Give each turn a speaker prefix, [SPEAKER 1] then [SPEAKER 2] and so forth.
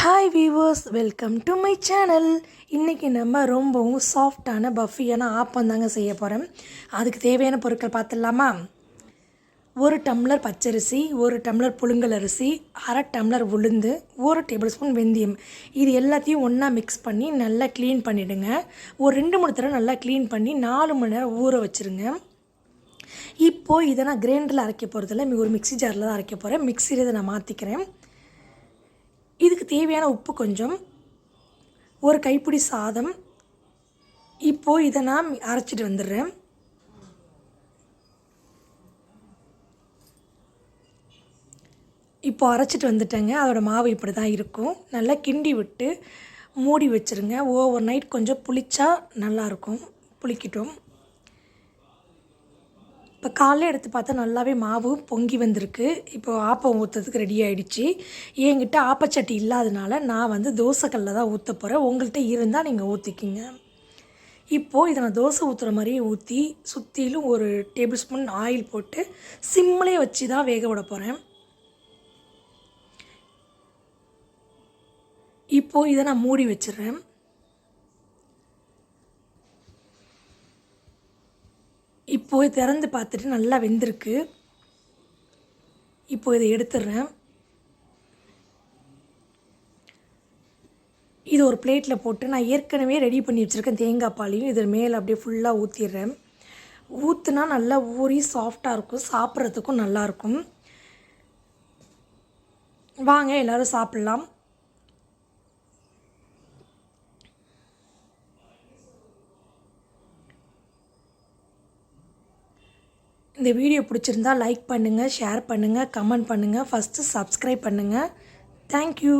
[SPEAKER 1] Hi viewers, welcome to my channel. இன்றைக்கி நம்ம ரொம்பவும் சாஃப்டான பஃபியான ஆப்பம் தாங்க செய்ய போகிறோம். அதுக்கு தேவையான பொருட்கள் பார்த்துடலாமா? 1 டம்ளர் பச்சரிசி, 1 டம்ளர் புழுங்கல் அரிசி, 1/2 டம்ளர் உளுந்து, 1 டேபிள் ஸ்பூன் வெந்தயம். இது எல்லாத்தையும் ஒன்றா மிக்ஸ் பண்ணி நல்லா க்ளீன் பண்ணிவிடுங்க. ஒரு 2-3 தடவை நல்லா க்ளீன் பண்ணி 4 மணி நேரம் ஊற வச்சுருங்க. இப்போது இதை நான் கிரைண்டரில் அரைக்க போகிறதில்ல, ஒரு மிக்ஸி ஜாரில் தான் அரைக்க போகிறேன். மிக்ஸியில் இதை நான் மாற்றிக்கிறேன். இதுக்கு தேவையான உப்பு கொஞ்சம், ஒரு கைப்பிடி சாதம். இப்போது இதை நான் அரைச்சிட்டு வந்துடுறேன். இப்போ அரைச்சிட்டு வந்துட்டேங்க. அதோடய மாவு இப்படி தான் இருக்கும். நல்லா கிண்டி விட்டு மூடி வச்சுருங்க. ஓவர் நைட் கொஞ்சம் புளிச்சா நல்லாயிருக்கும். புளிக்கட்டும். இப்போ காலையில் எடுத்து பார்த்தா நல்லாவே மாவு பொங்கி வந்திருக்கு. இப்போ ஆப்பம் ஊற்றுறதுக்கு ரெடி ஆகிடுச்சு. என்கிட்ட ஆப்பச்சட்டி இல்லாதனால நான் தோசைக்கல்லில் தான் ஊற்ற போகிறேன். உங்கள்கிட்ட இருந்தால் நீங்கள் ஊற்றிக்கிங்க. இப்போது இதை நான் தோசை ஊற்றுற மாதிரியே ஊற்றி சுற்றிலும் ஒரு டேபிள் ஸ்பூன் ஆயில் போட்டு சிம்மிலே வச்சு தான் வேக விட போகிறேன். இப்போது இதை நான் மூடி வச்சிடுறேன். இப்போது திறந்து பார்த்துட்டு நல்லா வெந்திருக்கு. இப்போது இதை எடுத்துடுறேன். இது ஒரு பிளேட்டில் போட்டு நான் ஏற்கனவே ரெடி பண்ணி வச்சுருக்கேன் தேங்காய் பாலையும் இதில் மேலே அப்படியே ஃபுல்லாக ஊற்றிடுறேன். ஊற்றுனா நல்லா ஊறி சாஃப்டாக இருக்கும், சாப்பிட்றதுக்கும் நல்லாயிருக்கும். வாங்க எல்லோரும் சாப்பிட்லாம். இந்த வீடியோ பிடிச்சிருந்தா லைக் பண்ணுங்கள், ஷேர் பண்ணுங்கள், கமெண்ட் பண்ணுங்கள். ஃபஸ்ட்டு சப்ஸ்கிரைப் பண்ணுங்கள். தேங்க்யூ.